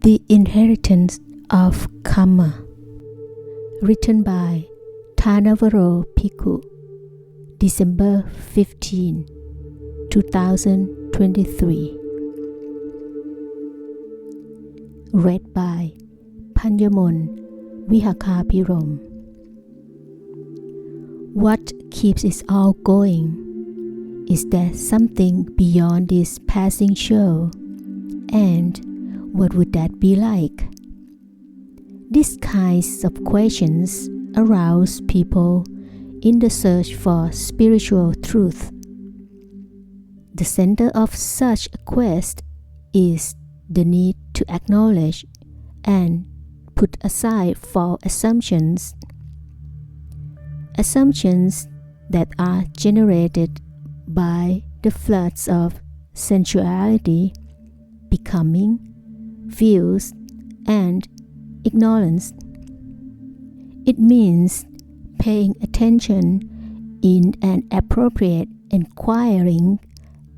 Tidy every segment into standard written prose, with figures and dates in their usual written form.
The Inheritance of Kamma, written by Thanavaro Bhikkhu, December 15, 2023. Read by Panyamon Vihakapirom. What keeps it all going? Is there something beyond this passing show? And what would that be like? These kinds of questions arouse people in the search for spiritual truth. The center of such a quest is the need to acknowledge and put aside false assumptions. Assumptions that are generated by the floods of sensuality, becoming, views, and ignorance. It means paying attention in an appropriate, inquiring,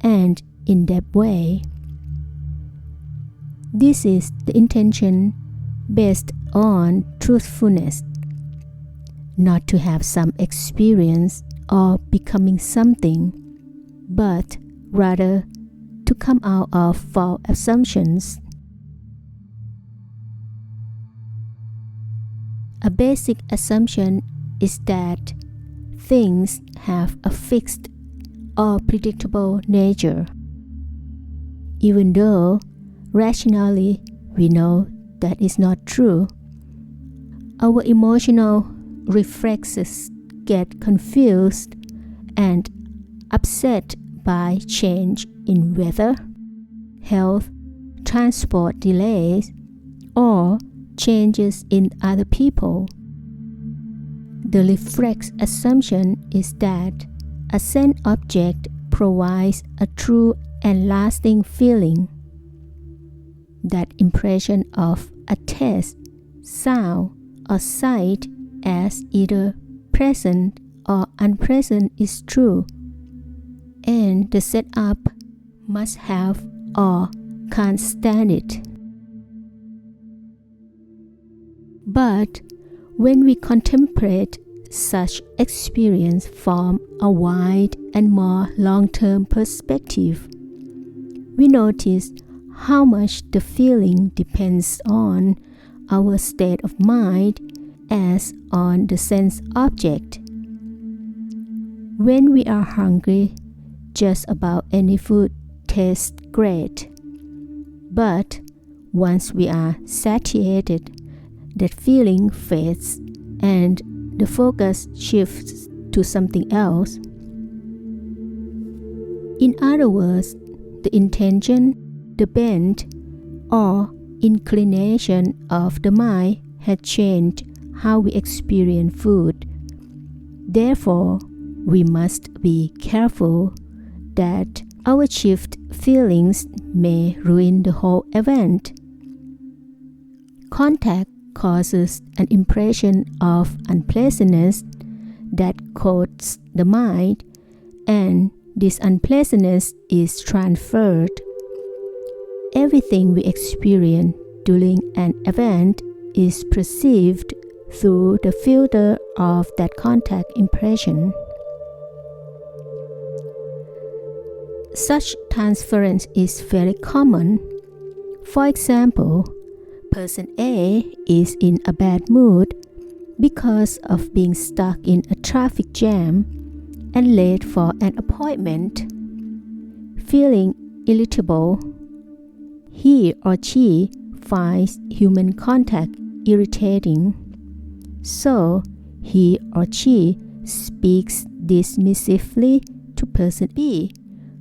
and in-depth way. This is the intention based on truthfulness, not to have some experience or becoming something, but rather to come out of false assumptions. A basic assumption is that things have a fixed or predictable nature. Even though rationally we know that is not true, our emotional reflexes get confused and upset by change in weather, health, transport delays, or changes in other people. The reflex assumption is that a sense object provides a true and lasting feeling. That impression of a taste, sound, or sight as either present or unpresent is true, and the setup must have or can't stand it. But when we contemplate such experience from a wide and more long-term perspective, we notice how much the feeling depends on our state of mind as on the sense object. When we are hungry, just about any food tastes great. But once we are satiated, that feeling fades and the focus shifts to something else. In other words, the intention, the bent, or inclination of the mind had changed how we experience food. Therefore, we must be careful that our shift feelings may ruin the whole event. Contact causes an impression of unpleasantness that coats the mind, and this unpleasantness is transferred. Everything we experience during an event is perceived through the filter of that contact impression. Such transference is very common. For example, Person A is in a bad mood because of being stuck in a traffic jam and late for an appointment. Feeling irritable, he or she finds human contact irritating. So he or she speaks dismissively to Person B,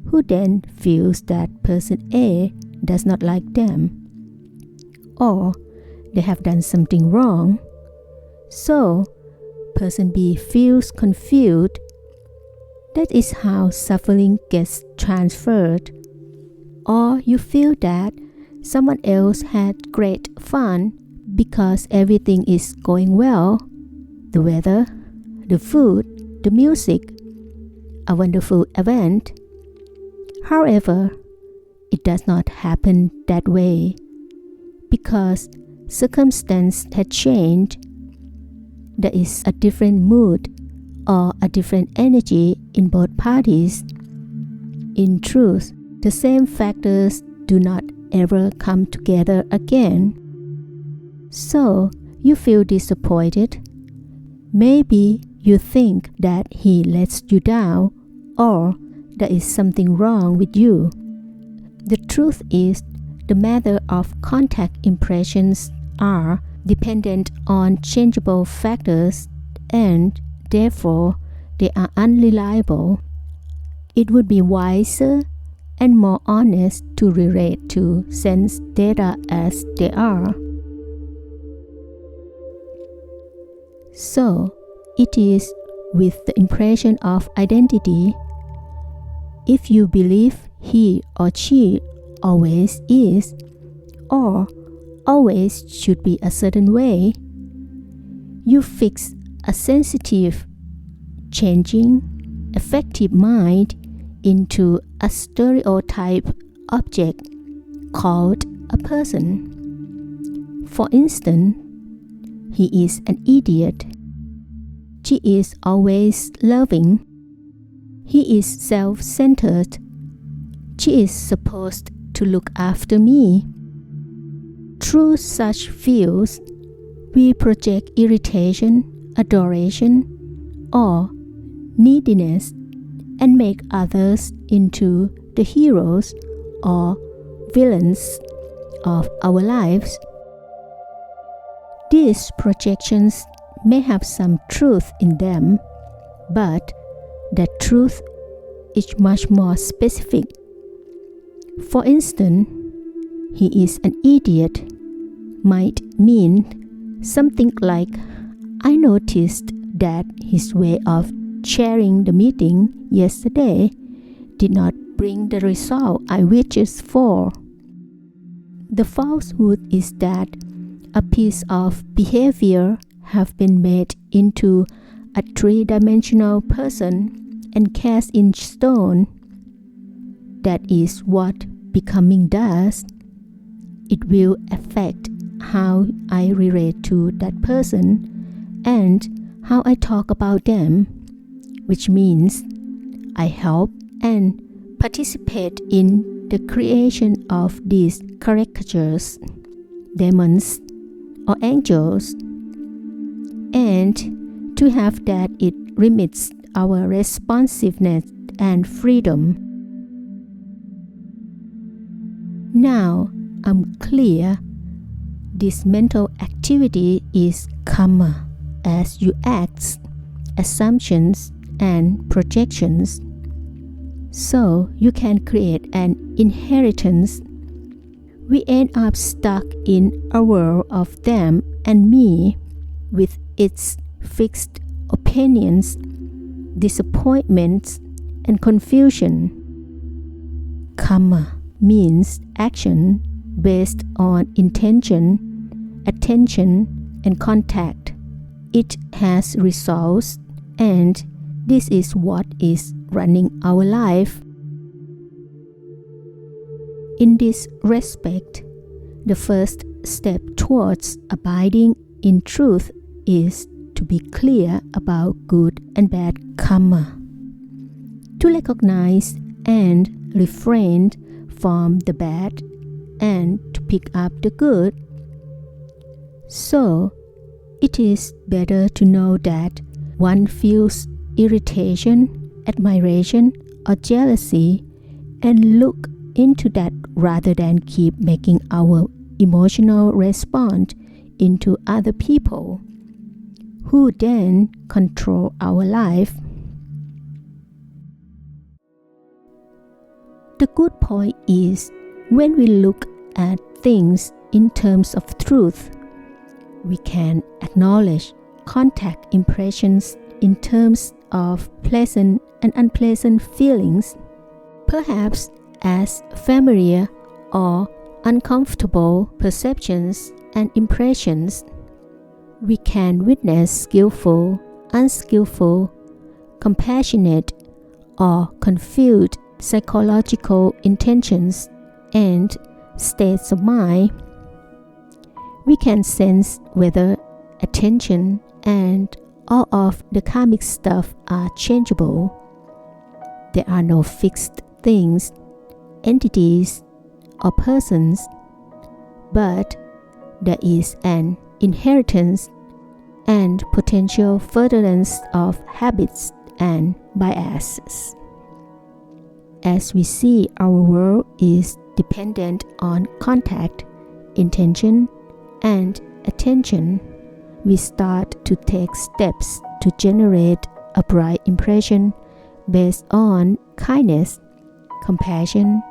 who then feels that Person A does not like them, or they have done something wrong. So, Person B feels confused. That is how suffering gets transferred. Or you feel that someone else had great fun because everything is going well. The weather, the food, the music, a wonderful event. However, it does not happen that way. because circumstance had changed. There is a different mood or a different energy in both parties. In truth, the same factors do not ever come together again. So you feel disappointed. Maybe you think that he lets you down or there is something wrong with you. The truth is, the matter of contact impressions are dependent on changeable factors and therefore they are unreliable. It would be wiser and more honest to relate to sense data as they are. So, it is with the impression of identity. If you believe he or she always is, or always should be a certain way, you fix a sensitive, changing, affective mind into a stereotype object called a person. For instance, he is an idiot. She is always loving. He is self-centered. She is supposed to look after me. Through such views, we project irritation, adoration, or neediness and make others into the heroes or villains of our lives. These projections may have some truth in them, but that truth is much more specific. For instance, he is an idiot might mean something like, I noticed that his way of chairing the meeting yesterday did not bring the result I wished for. The falsehood is that a piece of behavior have been made into a three-dimensional person and cast in stone. That is what becoming does. It will affect how I relate to that person and how I talk about them, which means I help and participate in the creation of these caricatures, demons, or angels, and to have that it limits our responsiveness and freedom. Now I'm clear. This mental activity is Kamma as you act, assumptions, and projections. So you can create an inheritance. We end up stuck in a world of them and me with its fixed opinions, disappointments, and confusion. Kamma means action based on intention, attention, and contact. It has results, and this is what is running our life. In this respect, the first step towards abiding in truth is to be clear about good and bad Kamma, to recognize and refrain from the bad and to pick up the good. So, it is better to know that one feels irritation, admiration, or jealousy and look into that rather than keep making our emotional response into other people who then control our life. The good point is when we look at things in terms of truth, we can acknowledge contact impressions in terms of pleasant and unpleasant feelings, perhaps as familiar or uncomfortable perceptions and impressions. We can witness skillful, unskillful, compassionate, or confused psychological intentions and states of mind. we can sense whether attention and all of the karmic stuff are changeable. There are no fixed things, entities, or persons, but there is an inheritance and potential furtherance of habits and biases. As we see our world is dependent on contact, intention, and attention, we start to take steps to generate a bright impression based on kindness, compassion,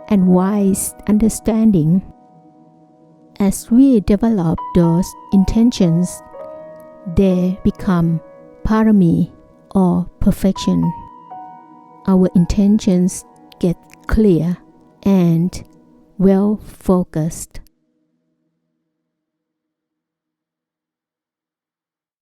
and wise understanding. As we develop those intentions, they become Parami or perfection. Our intentions get clear and well focused.